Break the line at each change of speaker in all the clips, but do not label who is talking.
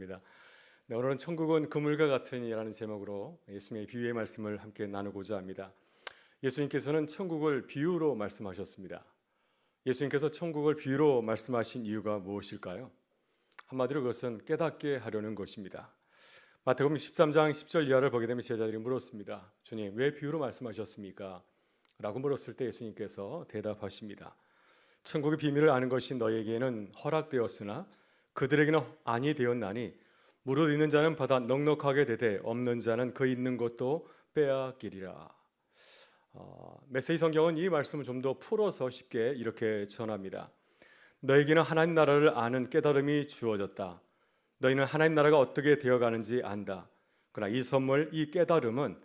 감사합니다. 네, 오늘은 천국은 그물과 같으니라는 제목으로 예수님의 비유의 말씀을 함께 나누고자 합니다. 예수님께서는 천국을 비유로 말씀하셨습니다. 예수님께서 천국을 비유로 말씀하신 이유가 무엇일까요? 한마디로 그것은 깨닫게 하려는 것입니다. 마태복음 13장 10절 이하를 보게 되면 제자들이 물었습니다. 주님, 왜 비유로 말씀하셨습니까? 라고 물었을 때 예수님께서 대답하십니다. 천국의 비밀을 아는 것이 너에게는 허락되었으나 그들에게는 아니 되었나니 무릇 있는 자는 받아 넉넉하게 되되 없는 자는 그 있는 것도 빼앗기리라. 메시지 성경은 이 말씀을 좀 더 풀어서 쉽게 이렇게 전합니다. 너에게는 하나님 나라를 아는 깨달음이 주어졌다. 너희는 하나님 나라가 어떻게 되어가는지 안다. 그러나 이 선물, 이 깨달음은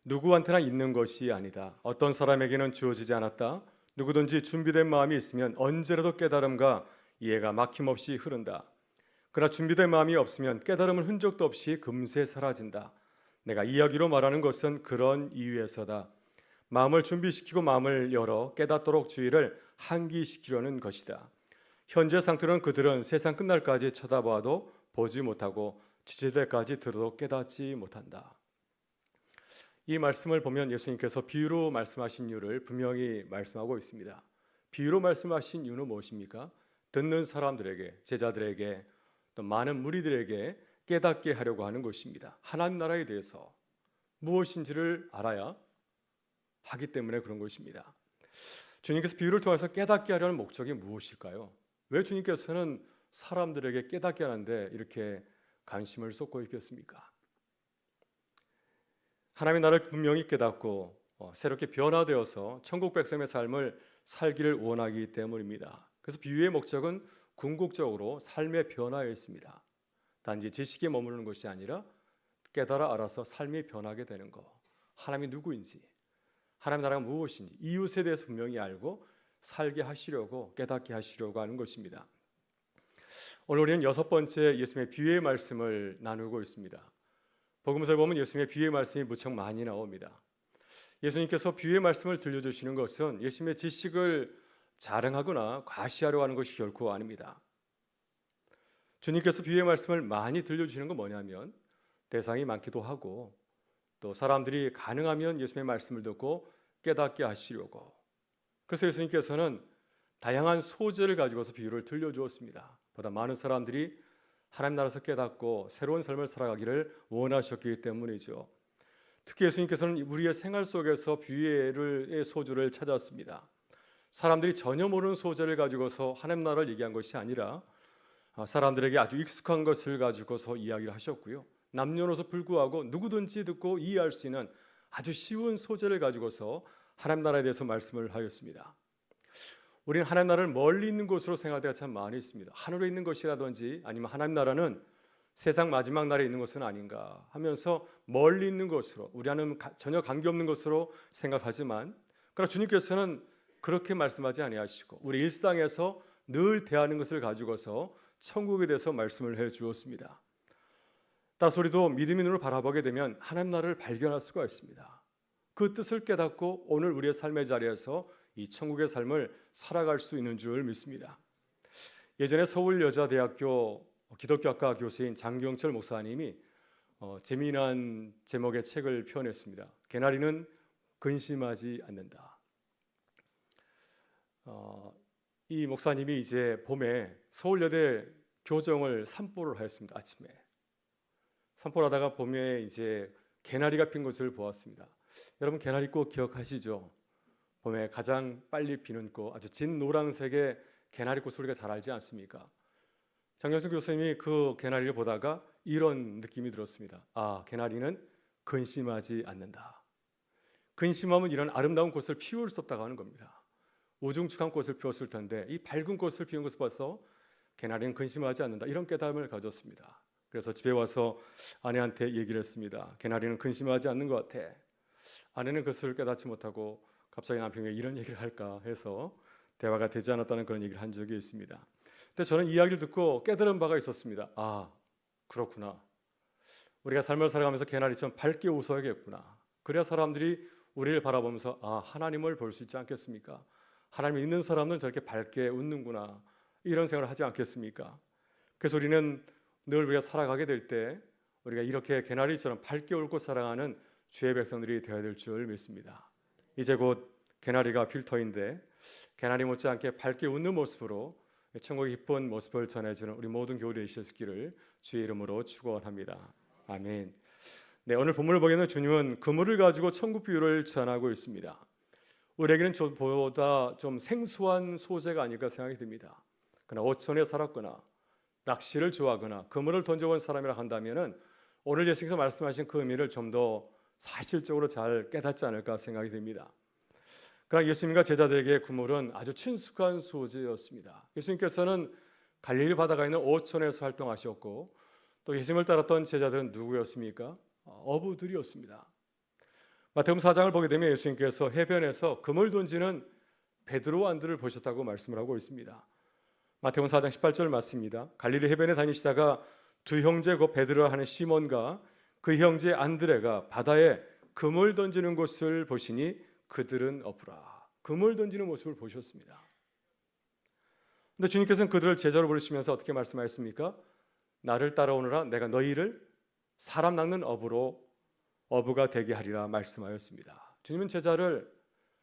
누구한테나 있는 것이 아니다. 어떤 사람에게는 주어지지 않았다. 누구든지 준비된 마음이 있으면 언제라도 깨달음과 이해가 막힘없이 흐른다. 그러나 준비된 마음이 없으면 깨달음은 흔적도 없이 금세 사라진다. 내가 이야기로 말하는 것은 그런 이유에서다. 마음을 준비시키고 마음을 열어 깨닫도록 주의를 환기시키려는 것이다. 현재 상태로는 그들은 세상 끝날까지 쳐다봐도 보지 못하고 지체될까지 들어도 깨닫지 못한다. 이 말씀을 보면 예수님께서 비유로 말씀하신 이유를 분명히 말씀하고 있습니다. 비유로 말씀하신 이유는 무엇입니까? 듣는 사람들에게, 제자들에게, 또 많은 무리들에게 깨닫게 하려고 하는 것입니다. 하나님 나라에 대해서 무엇인지를 알아야 하기 때문에 그런 것입니다. 주님께서 비유를 통해서 깨닫게 하려는 목적이 무엇일까요? 왜 주님께서는 사람들에게 깨닫게 하는데 이렇게 관심을 쏟고 있겠습니까? 하나님의 나라를 분명히 깨닫고 새롭게 변화되어서 천국 백성의 삶을 살기를 원하기 때문입니다. 그래서 비유의 목적은 궁극적으로 삶의 변화에 있습니다. 단지 지식에 머무르는 것이 아니라 깨달아 알아서 삶이 변하게 되는 것, 하나님이 누구인지, 하나님의 나라가 무엇인지 이웃에 대해서 분명히 알고 살게 하시려고, 깨닫게 하시려고 하는 것입니다. 오늘 우리는 6번째 예수님의 비유의 말씀을 나누고 있습니다. 복음서에 보면 예수님의 비유의 말씀이 무척 많이 나옵니다. 예수님께서 비유의 말씀을 들려주시는 것은 예수님의 지식을 자랑하거나 과시하려고 하는 것이 결코 아닙니다. 주님께서 비유의 말씀을 많이 들려주시는 건 뭐냐면 대상이 많기도 하고 또 사람들이 가능하면 예수님의 말씀을 듣고 깨닫게 하시려고, 그래서 예수님께서는 다양한 소재를 가지고서 비유를 들려주었습니다. 보다 많은 사람들이 하나님 나라에서 깨닫고 새로운 삶을 살아가기를 원하셨기 때문이죠. 특히 예수님께서는 우리의 생활 속에서 비유의 소주를 찾았습니다. 사람들이 전혀 모르는 소재를 가지고서 하나님 나라를 얘기한 것이 아니라 사람들에게 아주 익숙한 것을 가지고서 이야기를 하셨고요. 남녀노소 불구하고 누구든지 듣고 이해할 수 있는 아주 쉬운 소재를 가지고서 하나님 나라에 대해서 말씀을 하였습니다. 우리는 하나님 나라를 멀리 있는 곳으로 생각할 때가 참 많이 있습니다. 하늘에 있는 것이라든지 아니면 하나님 나라는 세상 마지막 날에 있는 것은 아닌가 하면서 멀리 있는 것으로, 우리와는 전혀 관계없는 것으로 생각하지만, 그러나 주님께서는 그렇게 말씀하지 아니하시고 우리 일상에서 늘 대하는 것을 가지고서 천국에 대해서 말씀을 해 주었습니다. 따라서 우리도 믿음의 눈으로 바라보게 되면 하나님 나라를 발견할 수가 있습니다. 그 뜻을 깨닫고 오늘 우리의 삶의 자리에서 이 천국의 삶을 살아갈 수 있는 줄 믿습니다. 예전에 서울여자대학교 기독교학과 교수인 장경철 목사님이 재미난 제목의 책을 표현했습니다. 개나리는 근심하지 않는다. 이 목사님이 이제 봄에 서울여대 교정을 산보를 하였습니다. 아침에 산보를 하다가 봄에 이제 개나리가 핀 것을 보았습니다. 여러분, 개나리 꽃 기억하시죠? 봄에 가장 빨리 피는 꽃, 아주 진 노란색의 개나리 꽃을 우리가 잘 알지 않습니까? 장경수 교수님이 그 개나리를 보다가 이런 느낌이 들었습니다. 아, 개나리는 근심하지 않는다. 근심하면 이런 아름다운 꽃을 피울 수 없다고 하는 겁니다. 우중충한 꽃을 피웠을 텐데 이 밝은 꽃을 피운 것을 봐서 개나리는 근심하지 않는다, 이런 깨달음을 가졌습니다. 그래서 집에 와서 아내한테 얘기를 했습니다. 개나리는 근심하지 않는 것 같아. 아내는 그것을 깨닫지 못하고 갑자기 남편이 왜 이런 얘기를 할까 해서 대화가 되지 않았다는 그런 얘기를 한 적이 있습니다. 근데 저는 이야기를 듣고 깨달은 바가 있었습니다. 아, 그렇구나. 우리가 삶을 살아가면서 개나리처럼 밝게 웃어야겠구나. 그래야 사람들이 우리를 바라보면서 아, 하나님을 볼 수 있지 않겠습니까? 하나님 있는 사람은 저렇게 밝게 웃는구나, 이런 생각을 하지 않겠습니까? 그래서 우리는 늘 우리가 살아가게 될 때 우리가 이렇게 개나리처럼 밝게 웃고 살아가는 주의 백성들이 되어야 될 줄 믿습니다. 이제 곧 개나리가 필터인데 개나리 못지않게 밝게 웃는 모습으로 천국의 기쁜 모습을 전해주는 우리 모든 교우들이 되시기를 주의 이름으로 축원합니다. 아멘. 네, 오늘 본문을 보게 되면 주님은 그물을 가지고 천국 비유를 전하고 있습니다. 우리에게는 보다 좀 생소한 소재가 아닐까 생각이 듭니다. 그러나 어촌에 살았거나 낚시를 좋아하거나 그물을 던져본 사람이라 한다면은 오늘 예수님께서 말씀하신 그 의미를 좀 더 사실적으로 잘 깨닫지 않을까 생각이 듭니다. 그러나 예수님과 제자들에게 그물은 아주 친숙한 소재였습니다. 예수님께서는 갈릴리 바다가 있는 어촌에서 활동하셨고 또 예수님을 따랐던 제자들은 누구였습니까? 어부들이었습니다. 마태복음 4장을 보게 되면 예수님께서 해변에서 그물 던지는 베드로 안드를 보셨다고 말씀을 하고 있습니다. 마태복음 4장 18절 맞습니다. 갈릴리 해변에 다니시다가 두 형제 곧 베드로 하는 시몬과 그 형제 안드레가 바다에 그물 던지는 것을 보시니 그들은 어부라. 그물 던지는 모습을 보셨습니다. 근데 주님께서는 그들을 제자로 부르시면서 어떻게 말씀하셨습니까? 나를 따라오너라 내가 너희를 사람 낚는 어부가 되게 하리라 말씀하였습니다. 주님은 제자를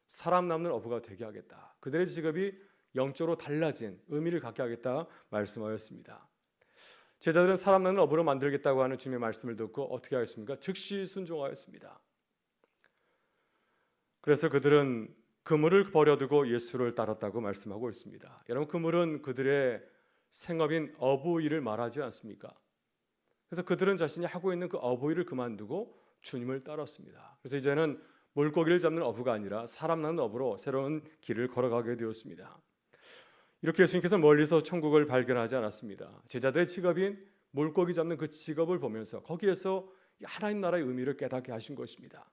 사람 낚는 어부가 되게 하겠다. 그들의 직업이 영적으로 달라진 의미를 갖게 하겠다 말씀하였습니다. 제자들은 사람 낚는 어부로 만들겠다고 하는 주님의 말씀을 듣고 어떻게 하였습니까? 즉시 순종하였습니다. 그래서 그들은 그물을 버려두고 예수를 따랐다고 말씀하고 있습니다. 여러분, 그물은 그들의 생업인 어부 일을 말하지 않습니까? 그래서 그들은 자신이 하고 있는 그 어부 일을 그만두고 주님을 따랐습니다. 그래서 이제는 물고기를 잡는 어부가 아니라 사람 낚는 어부로 새로운 길을 걸어가게 되었습니다. 이렇게 예수님께서 멀리서 천국을 발견하지 않았습니다. 제자들의 직업인 물고기 잡는 그 직업을 보면서 거기에서 하나님 나라의 의미를 깨닫게 하신 것입니다.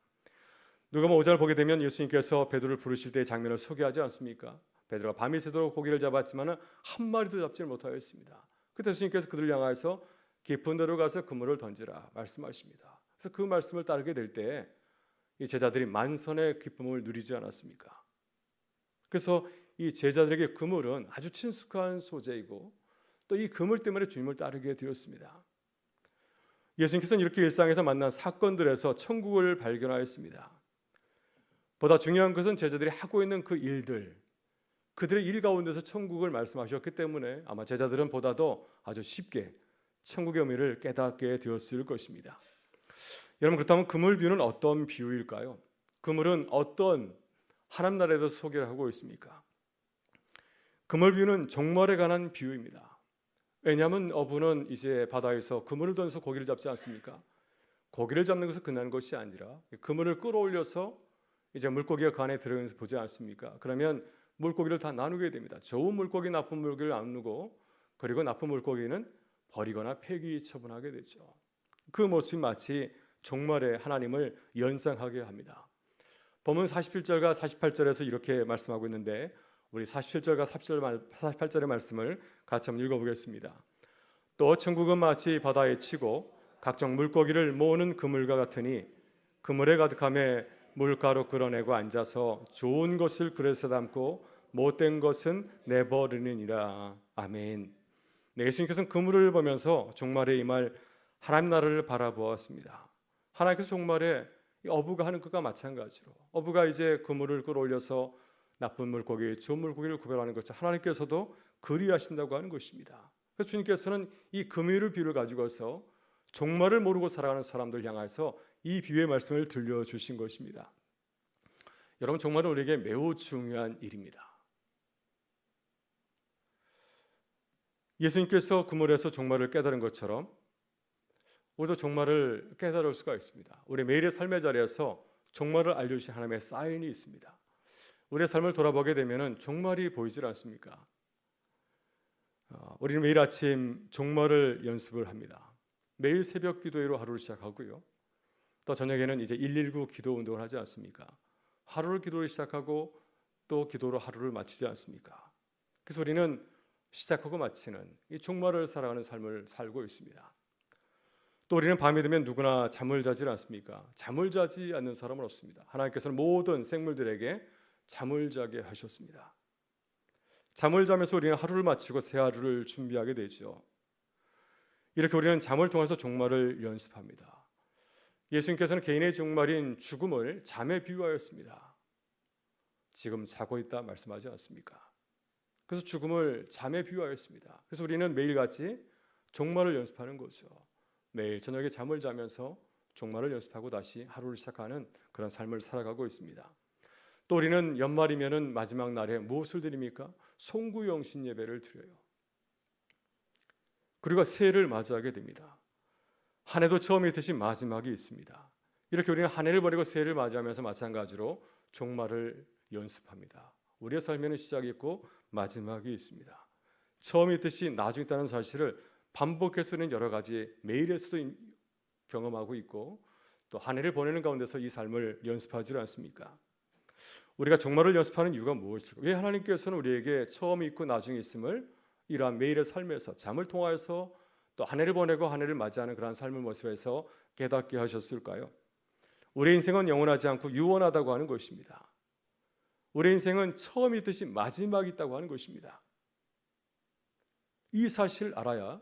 누가복음 5장을 보게 되면 예수님께서 베드로를 부르실 때의 장면을 소개하지 않습니까? 베드로가 밤이 새도록 고기를 잡았지만 한 마리도 잡지를 못하였습니다. 그때 예수님께서 그들을 향하여서 깊은 데로 가서 그물을 던지라 말씀하십니다. 그래서 그 말씀을 따르게 될 때 이 제자들이 만선의 기쁨을 누리지 않았습니까? 그래서 이 제자들에게 그물은 아주 친숙한 소재이고 또 이 그물 때문에 주님을 따르게 되었습니다. 예수님께서는 이렇게 일상에서 만난 사건들에서 천국을 발견하였습니다. 보다 중요한 것은 제자들이 하고 있는 그 일들, 그들의 일 가운데서 천국을 말씀하셨기 때문에 아마 제자들은 보다도 아주 쉽게 천국의 의미를 깨닫게 되었을 것입니다. 여러분, 그렇다면 그물 비유는 어떤 비유일까요? 그물은 어떤 하나님 나라에 대해서 소개를 하고 있습니까? 그물 비유는 종말에 관한 비유입니다. 왜냐하면 어부는 이제 바다에서 그물을 던져서 고기를 잡지 않습니까? 고기를 잡는 것은 끝나는 것이 아니라 그물을 끌어올려서 이제 물고기가 그 안에 들어가면서 보지 않습니까? 그러면 물고기를 다 나누게 됩니다. 좋은 물고기, 나쁜 물고기를 나누고 그리고 나쁜 물고기는 버리거나 폐기 처분하게 되죠. 그 모습이 마치 종말에 하나님을 연상하게 합니다. 본문 47절과 48절에서 이렇게 말씀하고 있는데 우리 47절과 48절의 말씀을 같이 한번 읽어보겠습니다. 또 천국은 마치 바다에 치고 각종 물고기를 모으는 그물과 같으니 그물에 가득함에 물가로 끌어내고 앉아서 좋은 것을 그릇에 담고 못된 것은 내버리느니라. 아멘. 네, 예수님께서는 그물을 보면서 종말에 임할 하나님 나라를 바라보았습니다. 하나님께서 종말에 어부가 하는 것과 마찬가지로 어부가 이제 그물을 끌어올려서 나쁜 물고기, 좋은 물고기를 구별하는 것처럼 하나님께서도 그리하신다고 하는 것입니다. 그래서 주님께서는 이 그물을 비유를 가지고서 종말을 모르고 살아가는 사람들 향해서 이 비유의 말씀을 들려주신 것입니다. 여러분, 종말은 우리에게 매우 중요한 일입니다. 예수님께서 그물에서 종말을 깨달은 것처럼 우리도 종말을 깨달을 수가 있습니다. 우리 매일의 삶의 자리에서 종말을 알려주신 하나님의 사인이 있습니다. 우리의 삶을 돌아보게 되면 종말이 보이질 않습니까? 우리는 매일 아침 종말을 연습을 합니다. 매일 새벽 기도회로 하루를 시작하고요. 또 저녁에는 이제 119 기도 운동을 하지 않습니까? 하루를 기도로 시작하고 또 기도로 하루를 마치지 않습니까? 그래서 우리는 시작하고 마치는 이 종말을 살아가는 삶을 살고 있습니다. 또 우리는 밤이 되면 누구나 잠을 자지 않습니까? 잠을 자지 않는 사람은 없습니다. 하나님께서는 모든 생물들에게 잠을 자게 하셨습니다. 잠을 자면서 우리는 하루를 마치고 새 하루를 준비하게 되죠. 이렇게 우리는 잠을 통해서 종말을 연습합니다. 예수님께서는 개인의 종말인 죽음을 잠에 비유하였습니다. 지금 자고 있다 말씀하지 않습니까? 그래서 죽음을 잠에 비유하였습니다. 그래서 우리는 매일같이 종말을 연습하는 거죠. 매일 저녁에 잠을 자면서 종말을 연습하고 다시 하루를 시작하는 그런 삶을 살아가고 있습니다. 또 우리는 연말이면은 마지막 날에 무엇을 드립니까? 송구영신 예배를 드려요. 그리고 새해를 맞이하게 됩니다. 한 해도 처음이 있듯이 마지막이 있습니다. 이렇게 우리는 한 해를 버리고 새해를 맞이하면서 마찬가지로 종말을 연습합니다. 우리의 삶에는 시작이 있고 마지막이 있습니다. 처음이 있듯이 나중이 있다는 사실을 반복해서는 여러 가지 매일에서도 경험하고 있고 또 한 해를 보내는 가운데서 이 삶을 연습하지 않습니까? 우리가 종말을 연습하는 이유가 무엇일까? 왜 하나님께서는 우리에게 처음이 있고 나중이 있음을 이러한 매일의 삶에서 잠을 통하여서 또 한 해를 보내고 한 해를 맞이하는 그러한 삶을 모습에서 깨닫게 하셨을까요? 우리의 인생은 영원하지 않고 유언하다고 하는 것입니다. 우리의 인생은 처음이 있듯이 마지막이 있다고 하는 것입니다. 이 사실을 알아야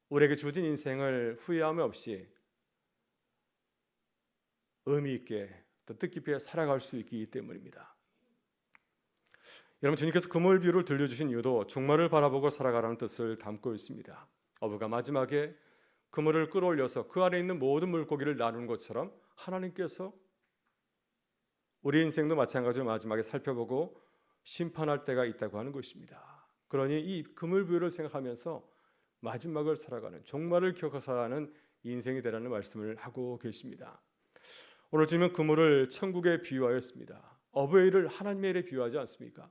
우리에게 주어진 인생을 후회함 없이 의미 있게 또 뜻깊게 살아갈 수 있기 때문입니다. 여러분, 주님께서 그물 비유를 들려주신 이유도 종말을 바라보고 살아가라는 뜻을 담고 있습니다. 어부가 마지막에 그물을 끌어올려서 그 안에 있는 모든 물고기를 나누는 것처럼 하나님께서 우리 인생도 마찬가지로 마지막에 살펴보고 심판할 때가 있다고 하는 것입니다. 그러니 이 그물 비유를 생각하면서 마지막을 살아가는, 종말을 기억하고 살아가는 인생이 되라는 말씀을 하고 계십니다. 오늘 주님은 그물을 천국에 비유하였습니다. 어부의 일을 하나님의 일에 비유하지 않습니까?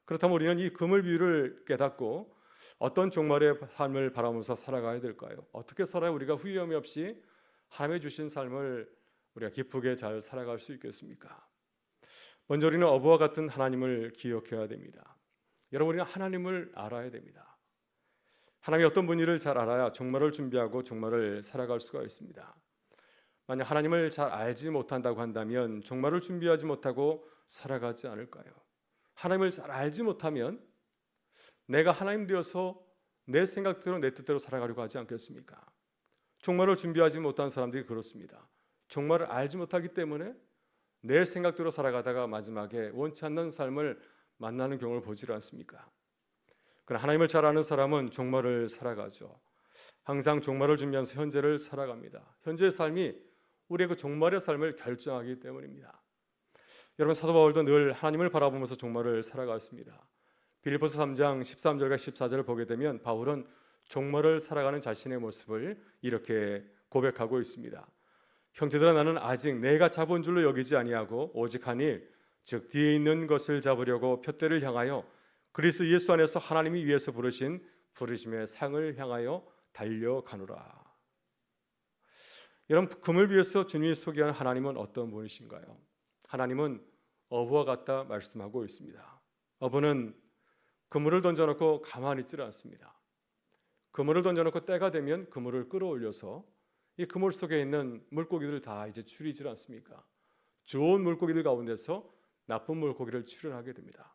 그렇다면 우리는 이 그물 비유를 깨닫고 어떤 종말의 삶을 바라보면서 살아가야 될까요? 어떻게 살아야 우리가 후회함이 없이 하나님의 주신 삶을 우리가 기쁘게 잘 살아갈 수 있겠습니까? 먼저 우리는 어부와 같은 하나님을 기억해야 됩니다. 여러분, 우리는 하나님을 알아야 됩니다. 하나님이 어떤 분인지를 잘 알아야 종말을 준비하고 종말을 살아갈 수가 있습니다. 만약 하나님을 잘 알지 못한다고 한다면 종말을 준비하지 못하고 살아가지 않을까요? 하나님을 잘 알지 못하면 내가 하나님 되어서 내 생각대로 내 뜻대로 살아가려고 하지 않겠습니까? 종말을 준비하지 못한 사람들이 그렇습니다. 종말을 알지 못하기 때문에 내 생각대로 살아가다가 마지막에 원치 않는 삶을 만나는 경우를 보지 않습니까? 그러나 하나님을 잘 아는 사람은 종말을 살아가죠. 항상 종말을 준비하면서 현재를 살아갑니다. 현재의 삶이 우리의 그 종말의 삶을 결정하기 때문입니다. 여러분, 사도 바울도 늘 하나님을 바라보면서 종말을 살아갔습니다. 빌립보서 3장 13절과 14절을 보게 되면 바울은 종말을 살아가는 자신의 모습을 이렇게 고백하고 있습니다. 형제들아, 나는 아직 내가 잡은 줄로 여기지 아니하고 오직 한 일, 즉 뒤에 있는 것을 잡으려고 푯대를 향하여 그리스도 예수 안에서 하나님이 위에서 부르신 부르심의 상을 향하여 달려가노라. 여러분, 그물 위에서 주님이 소개하는 하나님은 어떤 분이신가요? 하나님은 어부와 같다 말씀하고 있습니다. 어부는 그물을 던져놓고 가만히 있지 않습니다. 그물을 던져놓고 때가 되면 그물을 끌어올려서 이 그물 속에 있는 물고기들을 다 이제 추리지 않습니까? 좋은 물고기들 가운데서 나쁜 물고기를 추려하게 됩니다.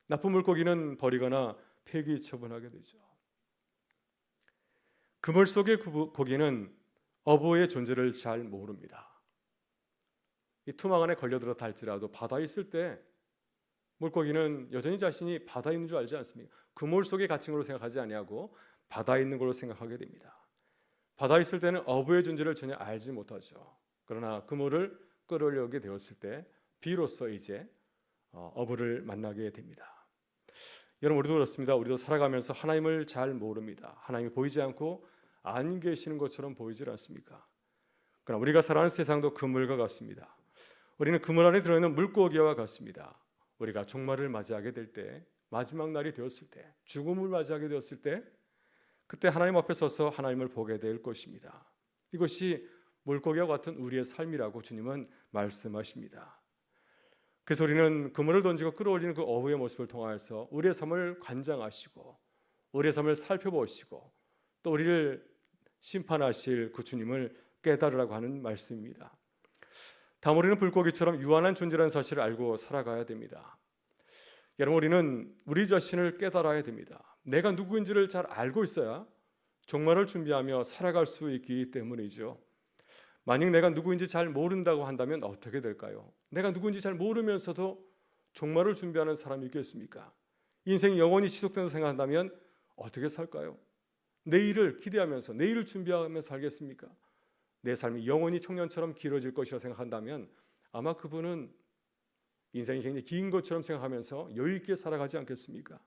나쁜 물고기는 버리거나 폐기 처분하게 되죠. 그물 속의 고기는 어부의 존재를 잘 모릅니다. 이 투망 안에 걸려들었다 할지라도 바다에 있을 때 물고기는 여전히 자신이 바다에 있는 줄 알지 않습니까? 그물 속에 갇힌 걸로 생각하지 아니하고 바다에 있는 걸로 생각하게 됩니다. 바다에 있을 때는 어부의 존재를 전혀 알지 못하죠. 그러나 그물을 끌어올리게 되었을 때 비로소 이제 어부를 만나게 됩니다. 여러분, 우리도 그렇습니다. 우리도 살아가면서 하나님을 잘 모릅니다. 하나님이 보이지 않고 안 계시는 것처럼 보이질 않습니까? 그러나 우리가 살아가는 세상도 그물과 같습니다. 우리는 그물 안에 들어있는 물고기와 같습니다. 우리가 종말을 맞이하게 될 때, 마지막 날이 되었을 때, 죽음을 맞이하게 되었을 때, 그때 하나님 앞에 서서 하나님을 보게 될 것입니다. 이것이 물고기와 같은 우리의 삶이라고 주님은 말씀하십니다. 그래서 우리는 그물을 던지고 끌어올리는 그 어부의 모습을 통하여서 우리의 삶을 관장하시고 우리의 삶을 살펴보시고 또 우리를 심판하실 그 주님을 깨달으라고 하는 말씀입니다. 다음, 우리는 물고기처럼 유한한 존재라는 사실을 알고 살아가야 됩니다. 여러분, 우리는 우리 자신을 깨달아야 됩니다. 내가 누구인지를 잘 알고 있어야 종말을 준비하며 살아갈 수 있기 때문이죠. 만약 내가 누구인지 잘 모른다고 한다면 어떻게 될까요? 내가 누구인지 잘 모르면서도 종말을 준비하는 사람이 있겠습니까? 인생이 영원히 지속된다고 생각한다면 어떻게 살까요? 내일을 기대하면서 내일을 준비하며 살겠습니까? 내 삶이 영원히 청년처럼 길어질 것이라 생각한다면 아마 그분은 인생이 굉장히 긴 것처럼 생각하면서 여유 있게 살아가지 않겠습니까?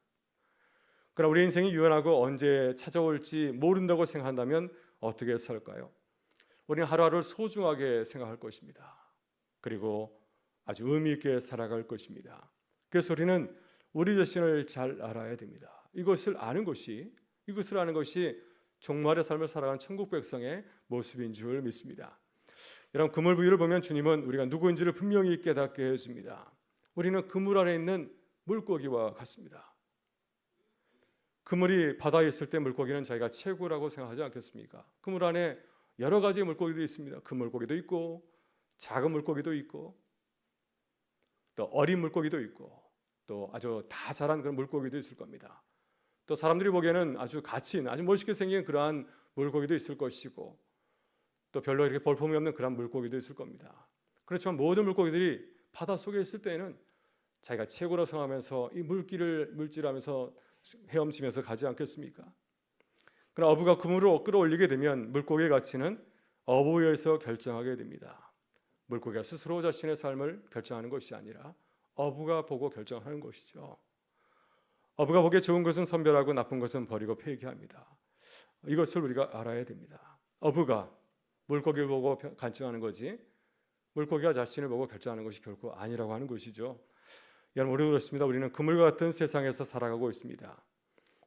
그러나 우리 인생이 유연하고 언제 찾아올지 모른다고 생각한다면 어떻게 살까요? 우리는 하루하루를 소중하게 생각할 것입니다. 그리고 아주 의미 있게 살아갈 것입니다. 그래서 우리는 우리 자신을 잘 알아야 됩니다. 이것을 아는 것이 종말의 삶을 살아가는 천국 백성의 모습인 줄 믿습니다. 여러분, 그물 부위를 보면 주님은 우리가 누구인지를 분명히 깨닫게 해줍니다. 우리는 그물 안에 있는 물고기와 같습니다. 그물이 바다에 있을 때 물고기는 자기가 최고라고 생각하지 않겠습니까? 그물 안에 여러 가지의 물고기도 있습니다. 큰 물고기도 있고 작은 물고기도 있고 또 어린 물고기도 있고 또 아주 다 자란 그런 물고기도 있을 겁니다. 또 사람들이 보기에는 아주 가치 있는 아주 멋있게 생긴 그러한 물고기도 있을 것이고 또 별로 이렇게 볼품이 없는 그런 물고기도 있을 겁니다. 그렇지만 모든 물고기들이 바닷속에 있을 때에는 자기가 최고라고 생각하면서 이 물길을 물질하면서 헤엄치면서 가지 않겠습니까? 그러나 어부가 그물을 끌어올리게 되면 물고기의 가치는 어부에 의해서 결정하게 됩니다. 물고기가 스스로 자신의 삶을 결정하는 것이 아니라 어부가 보고 결정하는 것이죠. 어부가 보기에 좋은 것은 선별하고 나쁜 것은 버리고 폐기합니다. 이것을 우리가 알아야 됩니다. 어부가 물고기를 보고 결정하는 거지 물고기가 자신을 보고 결정하는 것이 결코 아니라고 하는 것이죠. 여러분, 우리도 그렇습니다. 우리는 그물 같은 세상에서 살아가고 있습니다.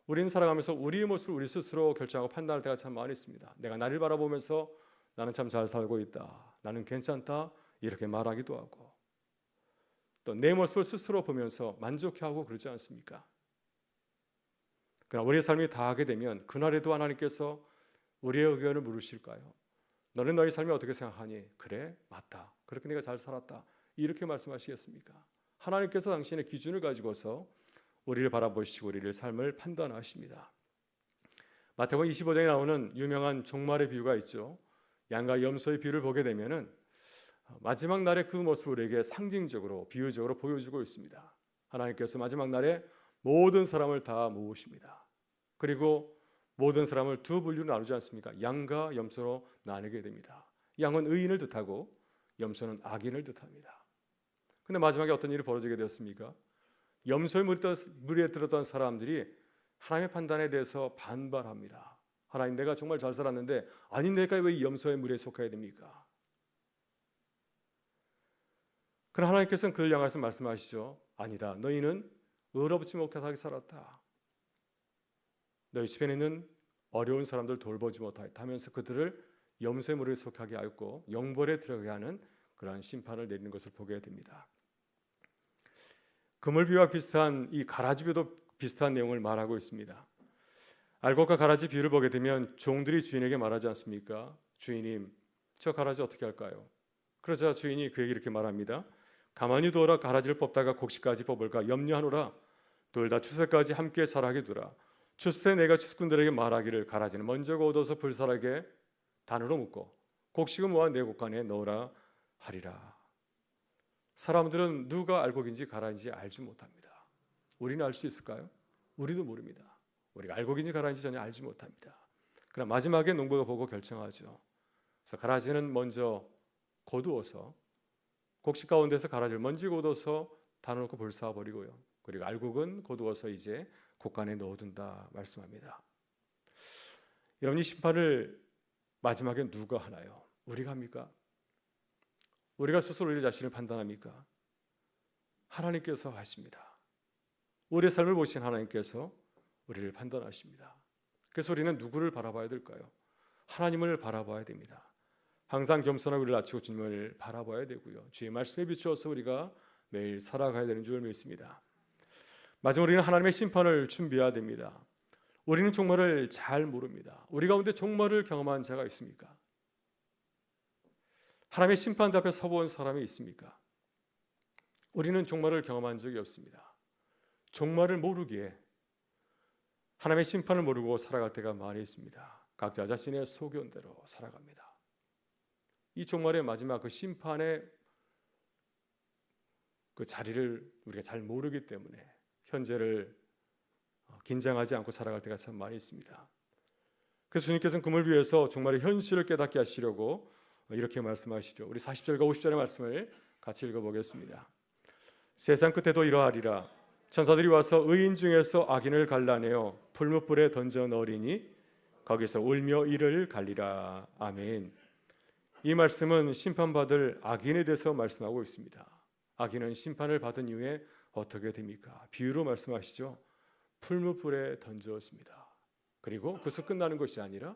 우리는 살아가면서 우리의 모습을 우리 스스로 결정하고 판단할 때가 참 많이 있습니다. 내가 나를 바라보면서 나는 참 잘 살고 있다, 나는 괜찮다 이렇게 말하기도 하고 또 내 모습을 스스로 보면서 만족해하고 그러지 않습니까? 그러나 우리의 삶이 다하게 되면 그날에도 하나님께서 우리의 의견을 물으실까요? 너는 너희 삶이 어떻게 생각하니? 그래, 맞다, 그렇게 내가 잘 살았다 이렇게 말씀하시겠습니까? 하나님께서 당신의 기준을 가지고서 우리를 바라보시고 우리를 삶을 판단하십니다. 마태복음 25장에 나오는 유명한 종말의 비유가 있죠. 양과 염소의 비유를 보게 되면은 마지막 날의 그 모습을 우리에게 상징적으로 비유적으로 보여주고 있습니다. 하나님께서 마지막 날에 모든 사람을 다 모으십니다. 그리고 모든 사람을 두 분류로 나누지 않습니까? 양과 염소로 나누게 됩니다. 양은 의인을 뜻하고 염소는 악인을 뜻합니다. 근데 마지막에 어떤 일이 벌어지게 되었습니까? 염소의 무리에 들었던 사람들이 하나님의 판단에 대해서 반발합니다. 하나님, 내가 정말 잘 살았는데 아니 내가 왜 이 염소의 무리에 속해야 됩니까? 그러나 하나님께서는 그들 향해서 말씀하시죠. 아니다, 너희는 의롭지 못하게 살았다. 너희 주변에 있는 어려운 사람들 돌보지 못하였다 하면서 그들을 염소의 무리에 속하게 하였고 영벌에 들어가게 하는 그러한 심판을 내리는 것을 보게 됩니다. 그물비유와 비슷한 이 가라지비유도 비슷한 내용을 말하고 있습니다. 알곡과 가라지 비유를 보게 되면 종들이 주인에게 말하지 않습니까? 주인님, 저 가라지 어떻게 할까요? 그러자 주인이 그에게 이렇게 말합니다. 가만히 두어라. 가라지를 뽑다가 곡식까지 뽑을까 염려하노라. 둘 다 추수때까지 함께 자라게 두라. 추수때 내가 추수꾼들에게 말하기를 가라지는 먼저 얻어서 불살에게 단으로 묶고 곡식은 모아 내 곡간에 넣으라 하리라. 사람들은 누가 알곡인지 가라인지 알지 못합니다. 우리는 알 수 있을까요? 우리도 모릅니다. 우리가 알곡인지 가라인지 전혀 알지 못합니다. 그러나 마지막에 농부가 보고 결정하죠. 그래서 가라지는 먼저 거두어서 곡식 가운데서 가라지를 먼저 거두어서 단어놓고 불사버리고요. 그리고 알곡은 거두어서 이제 곡간에 넣어둔다 말씀합니다. 여러분, 이 심판을 마지막에 누가 하나요? 우리가 합니까? 우리가 스스로 우리 자신을 판단합니까? 하나님께서 하십니다. 우리의 삶을 보신 하나님께서 우리를 판단하십니다. 그래서 우리는 누구를 바라봐야 될까요? 하나님을 바라봐야 됩니다. 항상 겸손하고 우리를 낮추고 주님을 바라봐야 되고요. 주의 말씀에 비추어서 우리가 매일 살아가야 되는 줄 믿습니다. 마지막으로 우리는 하나님의 심판을 준비해야 됩니다. 우리는 종말을 잘 모릅니다. 우리 가운데 종말을 경험한 자가 있습니까? 하나님의 심판 앞에 서본 사람이 있습니까? 우리는 종말을 경험한 적이 없습니다. 종말을 모르기에 하나님의 심판을 모르고 살아갈 때가 많이 있습니다. 각자 자신의 소견대로 살아갑니다. 이 종말의 마지막 그 심판의 그 자리를 우리가 잘 모르기 때문에 현재를 긴장하지 않고 살아갈 때가 참 많이 있습니다. 그래서 주님께서는 금을 위해서 종말의 현실을 깨닫게 하시려고 이렇게 말씀하시죠. 우리 40절과 50절의 말씀을 같이 읽어보겠습니다. 세상 끝에도 이러하리라. 천사들이 와서 의인 중에서 악인을 갈라내어 풀무불에 던져 넣으리니 거기서 울며 이를 갈리라. 아멘. 이 말씀은 심판받을 악인에 대해서 말씀하고 있습니다. 악인은 심판을 받은 이후에 어떻게 됩니까? 비유로 말씀하시죠. 풀무불에 던졌습니다. 그리고 그것으로 끝나는 것이 아니라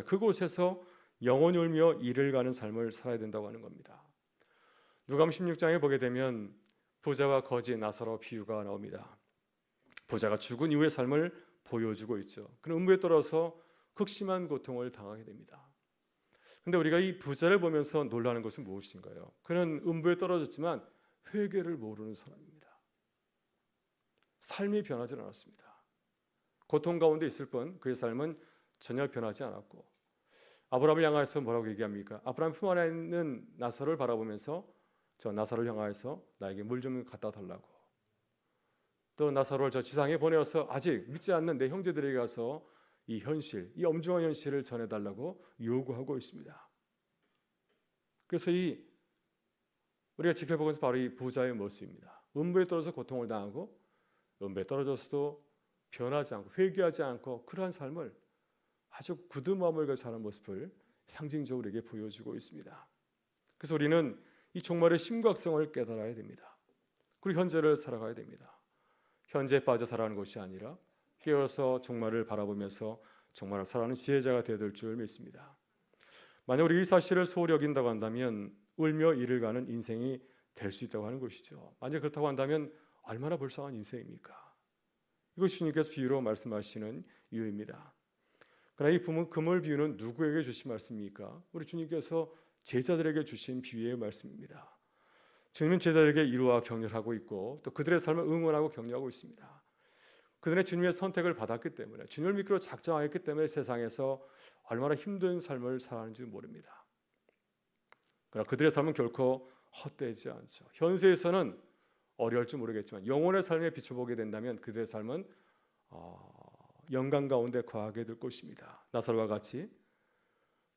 그곳에서 영원히 울며 이를 가는 삶을 살아야 된다고 하는 겁니다. 누가복음 16장에 보게 되면 부자와 거지 나사로 비유가 나옵니다. 부자가 죽은 이후의 삶을 보여주고 있죠. 그는 음부에 떨어서 극심한 고통을 당하게 됩니다. 그런데 우리가 이 부자를 보면서 놀라는 것은 무엇인가요? 그는 음부에 떨어졌지만 회개를 모르는 사람입니다. 삶이 변하지 않았습니다. 고통 가운데 있을 뿐 그의 삶은 전혀 변하지 않았고, 아브라함을 향해서 뭐라고 얘기합니까? 아브라함 품 안에 있는 나사로를 바라보면서 저 나사로를 향해서 나에게 물 좀 갖다 달라고, 또 나사로를 저 지상에 보내어서 아직 믿지 않는 내 형제들에게 가서 이 현실, 이 엄중한 현실을 전해달라고 요구하고 있습니다. 그래서 우리가 지켜보고 있는 바로 이 부자의 모습입니다. 음부에 떨어져서 고통을 당하고 음부에 떨어져서도 변하지 않고 회개하지 않고 그러한 삶을 아주 굳은 마음을 가지고 사는 모습을 상징적으로 우리에게 보여주고 있습니다. 그래서 우리는 이 종말의 심각성을 깨달아야 됩니다. 그리고 현재를 살아가야 됩니다. 현재에 빠져 살아가는 것이 아니라 깨어서 종말을 바라보면서 종말을 살아가는 지혜자가 되어야 될 줄 믿습니다. 만약 우리가 이 사실을 소홀히 여긴다고 한다면 울며 이를 가는 인생이 될 수 있다고 하는 것이죠. 만약 그렇다고 한다면 얼마나 불쌍한 인생입니까? 이것이 주님께서 비유로 말씀하시는 이유입니다. 그러나 이 금을 비유는 누구에게 주신 말씀입니까? 우리 주님께서 제자들에게 주신 비유의 말씀입니다. 주님은 제자들에게 위로와 격려하고 있고 또 그들의 삶을 응원하고 격려하고 있습니다. 그들의 주님의 선택을 받았기 때문에, 주님을 믿기로 작정하였기 때문에 세상에서 얼마나 힘든 삶을 살아가는지 모릅니다. 그러나 그들의 삶은 결코 헛되지 않죠. 현세에서는 어려울지 모르겠지만 영혼의 삶에 비춰보게 된다면 그들의 삶은 영광 가운데 거하게 될 것입니다. 나사로와 같이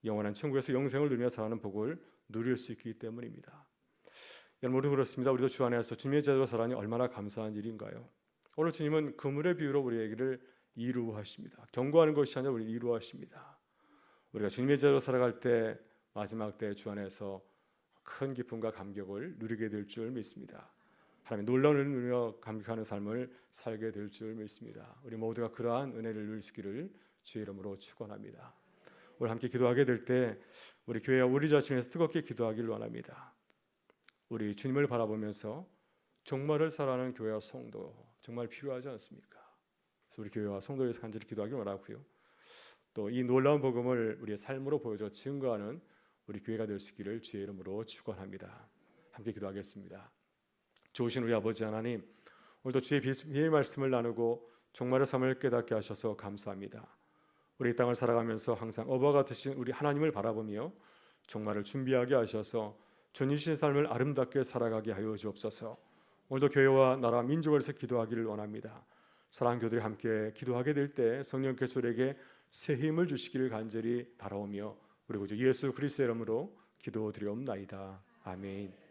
영원한 천국에서 영생을 누리며 살아가는 복을 누릴 수 있기 때문입니다. 여러분, 우리도 그렇습니다. 우리도 주 안에서 주님의 제자로 살아가니 얼마나 감사한 일인가요? 오늘 주님은 그물의 비유로 우리에게를 이루하십니다. 경고하는 것이 아니라 우리를 이루하십니다. 우리가 주님의 제자로 살아갈 때 마지막 때 주 안에서 큰 기쁨과 감격을 누리게 될 줄 믿습니다. 하나님의 놀라운 은혜를 누리며 감격하는 삶을 살게 될 줄 믿습니다. 우리 모두가 그러한 은혜를 누리시기를 주의 이름으로 축원합니다. 오늘 함께 기도하게 될 때 우리 교회와 우리 자신에서 뜨겁게 기도하기를 원합니다. 우리 주님을 바라보면서 종말을 살아가는 교회와 성도 정말 필요하지 않습니까? 그래서 우리 교회와 성도에서 간절히 기도하기를 원하고요. 또 이 놀라운 복음을 우리의 삶으로 보여줘 증거하는 우리 교회가 될 수 있기를 주의 이름으로 축원합니다. 함께 기도하겠습니다. 좋으신 우리 아버지 하나님, 오늘도 주의 비밀의 말씀을 나누고 종말의 삶을 깨닫게 하셔서 감사합니다. 우리 이 땅을 살아가면서 항상 어부와 같으신 우리 하나님을 바라보며 종말을 준비하게 하셔서 주님의 삶을 아름답게 살아가게 하여 주옵소서. 오늘도 교회와 나라 민족을 위해서 기도하기를 원합니다. 사랑하는 교들이 함께 기도하게 될 때 성령께서 우리에게 새 힘을 주시기를 간절히 바라오며 우리 구주 예수 그리스도의 이름으로 기도드리옵나이다. 아멘.